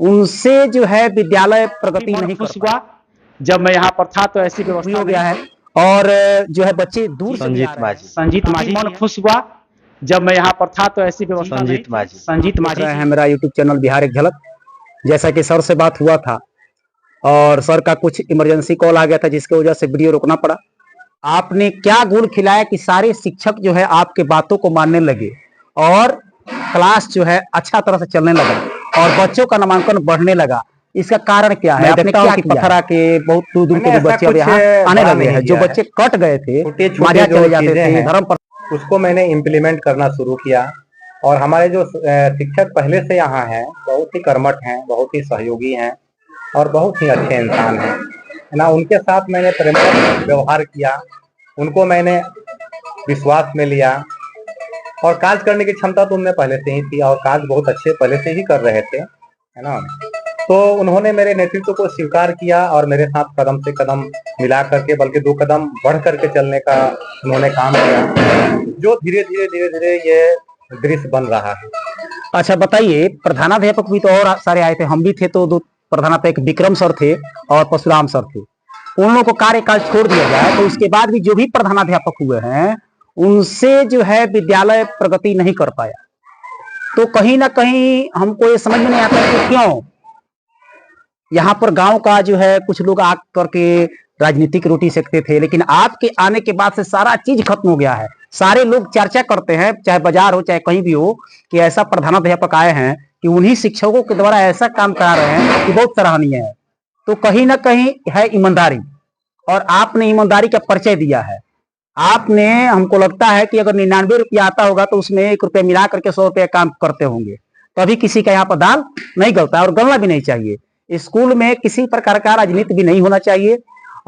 उनसे जो है विद्यालय प्रगति नहीं कर हुआ। जब मैं यहाँ पर था तो ऐसी व्यवस्था हो गया है और जो है बच्चे दूर से भी आ रहे हैं। संजीत माझी मन खुश हुआ। जब मैं यहाँ पर था तो ऐसी व्यवस्था संजीत माझी है मेरा यूट्यूब चैनल बिहार एक झलक। जैसा कि सर से बात हुआ था और सर का कुछ इमरजेंसी कॉल आ गया था जिसकी वजह से वीडियो रोकना पड़ा। आपने क्या गुण खिलाया कि सारे शिक्षक जो है आपके बातों को मानने लगे और क्लास जो है अच्छा तरह से चलने लगा और बच्चों का नामांकन बढ़ने लगा। इसका कारण क्या है? आपने क्या पत्थरा के बहुत दूर दूर के बच्चे अब यहाँ आने लगे हैं। जो बच्चे कट गए थे, मारिया चले जाते थे, धर्म पर, उसको मैंने इम्प्लीमेंट करना शुरू किया। और हमारे जो शिक्षक पहले से यहाँ हैं बहुत ही कर्मठ हैं, बहुत ही सहयोगी हैं और बहुत ही अच्छे इंसान हैं, है ना। उनके साथ मैंने प्रेमपूर्ण व्यवहार किया, उनको मैंने विश्वास में लिया और कार्य करने की क्षमता तो उनमें पहले से ही थी और कार्य बहुत अच्छे पहले से ही कर रहे थे, है ना। तो उन्होंने मेरे नेतृत्व को स्वीकार किया और मेरे साथ कदम से कदम मिला करके, बल्कि 2 कदम बढ़ करके चलने का उन्होंने काम किया, जो धीरे धीरे ये दृश्य बन रहा है। अच्छा बताइए, प्रधानाध्यापक भी तो और सारे आए थे, हम भी थे, तो 2 प्रधानाध्यापक विक्रम सर थे और परशुराम सर थे। उन लोगों को कार्यकाल छोड़ दिया जाए तो उसके बाद भी जो भी प्रधानाध्यापक हुए हैं उनसे जो है विद्यालय प्रगति नहीं कर पाया। तो कहीं ना कहीं हमको ये समझ में नहीं आता कि क्यों यहाँ पर गांव का जो है कुछ लोग आ करके राजनीतिक रोटी सेकते थे, लेकिन आपके आने के बाद से सारा चीज खत्म हो गया है। सारे लोग चर्चा करते हैं, चाहे बाजार हो चाहे कहीं भी हो, कि ऐसा प्रधानाध्यापक आए हैं कि उन्हीं शिक्षकों के द्वारा ऐसा काम करा रहे हैं कि बहुत सराहनीय है। तो कहीं ना कहीं है ईमानदारी और आपने ईमानदारी का परिचय दिया है। आपने, हमको लगता है कि अगर 99 रुपया आता होगा तो उसमें 1 रुपया मिला करके 100 रुपया काम करते होंगे, तभी किसी का यहाँ पर दाल नहीं गलता है और गलना भी नहीं चाहिए। स्कूल में किसी प्रकार का राजनीति भी नहीं होना चाहिए।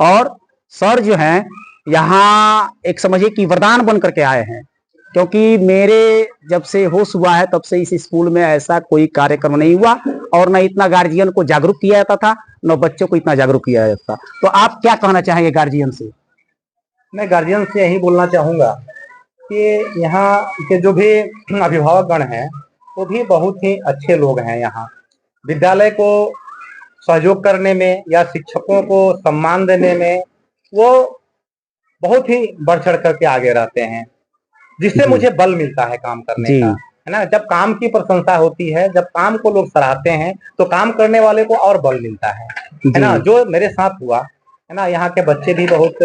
और सर जो हैं यहाँ एक समझिए कि वरदान बन करके आए हैं, क्योंकि मेरे जब से होश हुआ है तब से इस स्कूल में ऐसा कोई कार्यक्रम नहीं हुआ और न इतना गार्जियन को जागरूक किया जाता था, न बच्चों को इतना जागरूक किया जाता था। तो आप क्या कहना चाहेंगे गार्जियन से? मैं गार्जियन से यही बोलना चाहूंगा कि यहाँ के जो भी अभिभावक गण हैं वो भी बहुत ही अच्छे लोग हैं। यहाँ विद्यालय को सहयोग करने में या शिक्षकों को सम्मान देने में वो बहुत ही बढ़ चढ़ करके आगे रहते हैं, जिससे मुझे बल मिलता है काम करने का, है ना। जब काम की प्रशंसा होती है, जब काम को लोग सराहते हैं तो काम करने वाले को और बल मिलता है ना। जो मेरे साथ हुआ है ना, यहाँ के बच्चे भी बहुत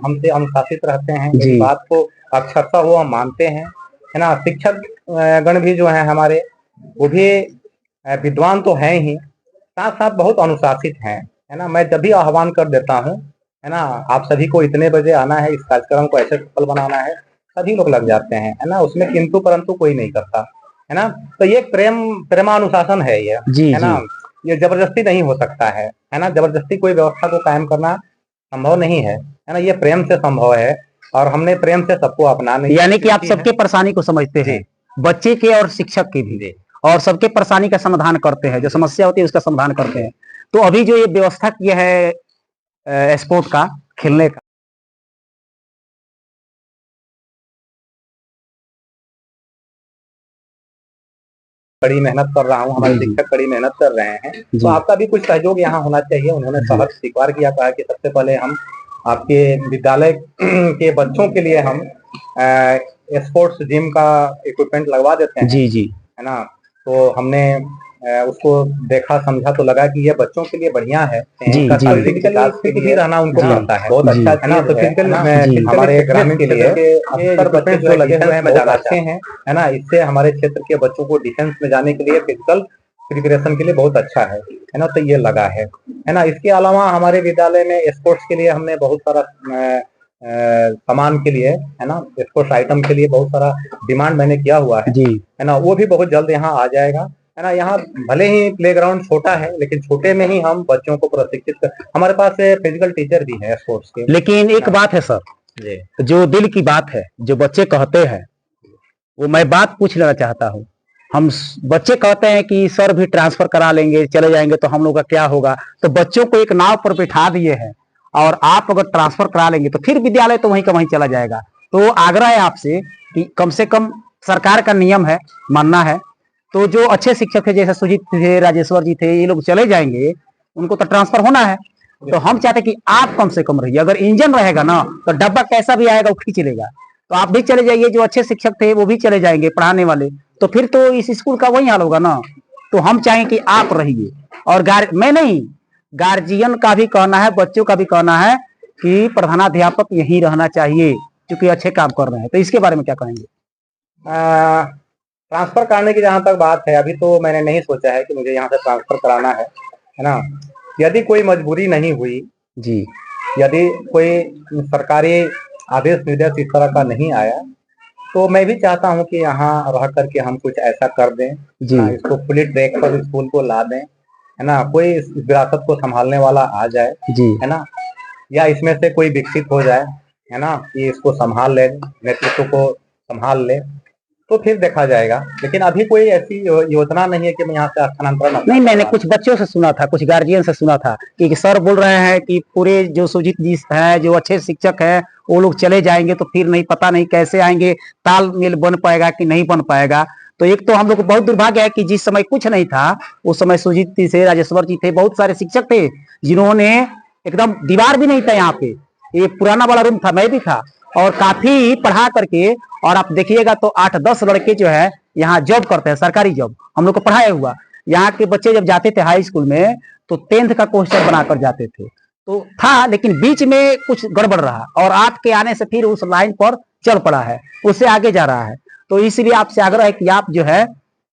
हमसे अनुशासित रहते हैं, मेरी बात को अक्षरशः वो हम मानते हैं, है ना। शिक्षक गण भी जो है हमारे, वो भी विद्वान तो हैं ही, साथ साथ बहुत अनुशासित हैं, है ना। मैं जब भी आह्वान कर देता हूँ, है ना, आप सभी को इतने बजे आना है, इस कार्यक्रम को ऐसे सफल बनाना है, सभी लोग लग जाते हैं, है ना। उसमें किंतु परंतु कोई नहीं करता, है ना। तो ये प्रेमानुशासन है ये, है ना। ये जबरदस्ती नहीं हो सकता है ना। जबरदस्ती कोई व्यवस्था को कायम करना संभव नहीं है ना। ये प्रेम से संभव है और हमने प्रेम से सबको अपनाने, यानी कि आप सबके परेशानी को समझते हैं, बच्चे के और शिक्षक के भी, और सबके परेशानी का समाधान करते हैं, जो समस्या होती है उसका समाधान करते हैं। तो अभी जो ये व्यवस्था किया है स्पोर्ट का, खेलने का, कड़ी मेहनत कर रहा हूँ, हमारे शिक्षक कड़ी मेहनत कर रहे हैं, तो आपका भी कुछ सहयोग यहाँ होना चाहिए। उन्होंने सहज स्वीकार किया, कहा कि सबसे पहले हम आपके विद्यालय के बच्चों के लिए हम स्पोर्ट्स जिम का इक्विपमेंट लगवा देते हैं, है ना। तो हमने उसको देखा समझा तो लगा कि ये बच्चों के लिए बढ़िया है, शारीरिक विकास के लिए रहना उनको पड़ता है, बहुत अच्छा है ना। तो फिजिकल हमारे ग्रामीण के लिए बच्चे जो लगे हुए हैं बहुत अच्छे हैं, है ना। इससे हमारे क्षेत्र के बच्चों को डिफेंस में जाने के लिए फिजिकल प्रिपरेशन के लिए बहुत अच्छा है ना। तो ये लगा है ना। इसके अलावा हमारे विद्यालय में स्पोर्ट्स के लिए हमने बहुत सारा सामान के लिए, है ना, स्पोर्ट्स आइटम के लिए बहुत सारा डिमांड मैंने किया हुआ है ना। वो भी बहुत जल्द यहाँ आ जाएगा, है ना। यहाँ भले ही प्लेग्राउंड छोटा है, लेकिन छोटे में ही हम बच्चों को प्रशिक्षित कर, हमारे पास फिजिकल टीचर भी है स्पोर्ट्स के। लेकिन एक बात है सर, जो दिल की बात है, जो बच्चे कहते हैं वो मैं बात पूछ लेना चाहता हूँ। हम बच्चे कहते हैं कि सर भी ट्रांसफर करा लेंगे, चले जाएंगे तो हम लोग का क्या होगा। तो बच्चों को एक नाव पर बिठा दिए हैं और आप अगर ट्रांसफर करा लेंगे तो फिर विद्यालय तो वहीं का वहीं चला जाएगा। तो आग्रह है आपसे कि कम से कम, सरकार का नियम है, मानना है, तो जो अच्छे शिक्षक थे जैसे सुजीत थे, राजेश्वर जी थे, ये लोग चले जाएंगे, उनको तो ट्रांसफर होना है। तो हम चाहते कि आप कम से कम रहिए। अगर इंजन रहेगा ना तो डब्बा कैसा भी आएगा वो खींच लेगा। तो आप भी चले जाइए, जो अच्छे शिक्षक थे वो भी चले जाएंगे पढ़ाने वाले, तो फिर तो इस स्कूल का वही हाल होगा ना। तो हम चाहें कि आप रहिए। और मैं नहीं, गार्जियन का भी कहना है, बच्चों का भी कहना है कि प्रधानाध्यापक यहीं रहना चाहिए, क्योंकि अच्छे काम कर रहे हैं। तो इसके बारे में क्या कहेंगे? ट्रांसफर कराने की जहां तक बात है, अभी तो मैंने नहीं सोचा है कि मुझे यहाँ से ट्रांसफर कराना है ना। यदि कोई मजबूरी नहीं हुई जी, यदि कोई सरकारी आदेश निर्देश इस तरह का नहीं आया, तो मैं भी चाहता हूं कि यहाँ रह करके हम कुछ ऐसा कर दें जी, ना, इसको फुली ट्रैक पर स्कूल को ला दें, है ना। कोई इस विरासत को संभालने वाला आ जाए, जी, है ना, या इसमें से कोई विकसित हो जाए, है ना, कि इसको संभाल ले, नेतृत्व को संभाल ले, तो फिर देखा जाएगा। लेकिन अभी कोई ऐसी योजना नहीं है कि मैं यहाँ से स्थानांतरण। नहीं, मैंने कुछ बच्चों से सुना था, कुछ गार्जियन से सुना था कि सर बोल रहे हैं कि पूरे जो सुजीत जी हैं, जो अच्छे शिक्षक हैं, वो लोग चले जाएंगे तो फिर नहीं, पता नहीं कैसे आएंगे, तालमेल बन पाएगा कि नहीं बन पाएगा। तो एक तो हम लोग को बहुत दुर्भाग्य है कि जिस समय कुछ नहीं था, उस समय सुजीत जी थे, राजेश्वर जी थे, बहुत सारे शिक्षक थे जिन्होंने, एकदम दीवार भी नहीं था यहाँ पे, ये पुराना वाला रूम था, मैं भी था, और काफी पढ़ा करके, और आप देखिएगा तो 8-10 लड़के जो है यहाँ जॉब करते हैं, सरकारी जॉब, हम लोग को पढ़ाया हुआ। यहाँ के बच्चे जब जाते थे हाई स्कूल में तो 10th का क्वेश्चन बनाकर जाते थे, तो था, लेकिन बीच में कुछ गड़बड़ रहा और आपके आने से फिर उस लाइन पर चल पड़ा है, उससे आगे जा रहा है। तो इसलिए आपसे आग्रह है कि आप जो है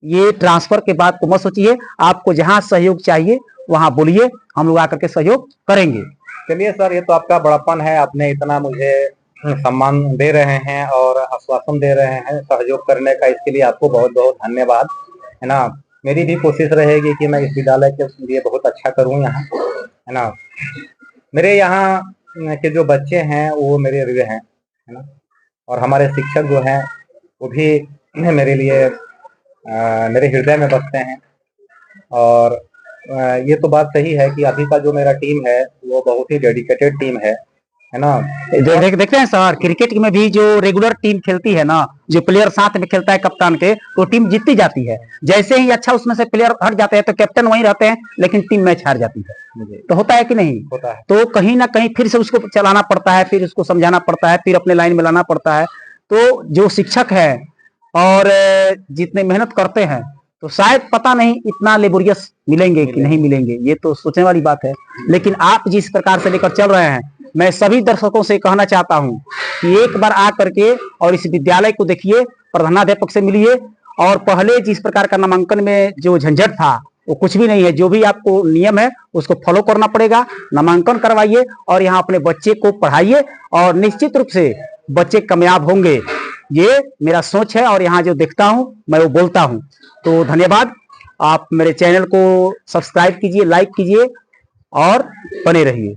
ये ट्रांसफर के बाद को मत सोचिए, आपको जहां सहयोग चाहिए वहां बोलिए, हम लोग आकर के सहयोग करेंगे। चलिए सर, ये तो आपका बड़प्पन है, आपने इतना मुझे सम्मान दे रहे हैं और आश्वासन दे रहे हैं सहयोग करने का, इसके लिए आपको बहुत बहुत धन्यवाद, है ना। मेरी भी कोशिश रहेगी कि मैं इस विद्यालय के लिए बहुत अच्छा करूं यहाँ, है ना। मेरे यहाँ के जो बच्चे हैं वो मेरे रिले हैं, है ना, और हमारे शिक्षक जो हैं वो भी मेरे लिए मेरे हृदय में बसते हैं। और ये तो बात सही है कि अभी का जो मेरा टीम है वो बहुत ही डेडिकेटेड टीम है ना। देखते हैं सर, क्रिकेट में भी जो रेगुलर टीम खेलती है ना, जो प्लेयर साथ में खेलता है कप्तान के, तो टीम जीतती जाती है। जैसे ही अच्छा उसमें से प्लेयर हट जाते हैं तो कैप्टन वहीं रहते हैं, लेकिन टीम मैच हार जाती है। तो होता है कि नहीं? होता है। तो कहीं ना कहीं फिर से उसको चलाना पड़ता है, फिर उसको समझाना पड़ता है, फिर अपने लाइन में लाना पड़ता है। तो जो शिक्षक है और जितने मेहनत करते हैं, तो शायद पता नहीं इतना लेबोरियस मिलेंगे कि नहीं मिलेंगे, ये तो सोचने वाली बात है। लेकिन आप जिस प्रकार से लेकर चल रहे हैं, मैं सभी दर्शकों से कहना चाहता हूं कि एक बार आ करके और इस विद्यालय को देखिए, प्रधानाध्यापक से मिलिए, और पहले जिस प्रकार का नामांकन में जो झंझट था वो कुछ भी नहीं है। जो भी आपको नियम है उसको फॉलो करना पड़ेगा, नामांकन करवाइए और यहाँ अपने बच्चे को पढ़ाइए, और निश्चित रूप से बच्चे कामयाब होंगे। ये मेरा सोच है और यहाँ जो देखता हूं मैं वो बोलता हूं। तो धन्यवाद। आप मेरे चैनल को सब्सक्राइब कीजिए, लाइक कीजिए और बने रहिए।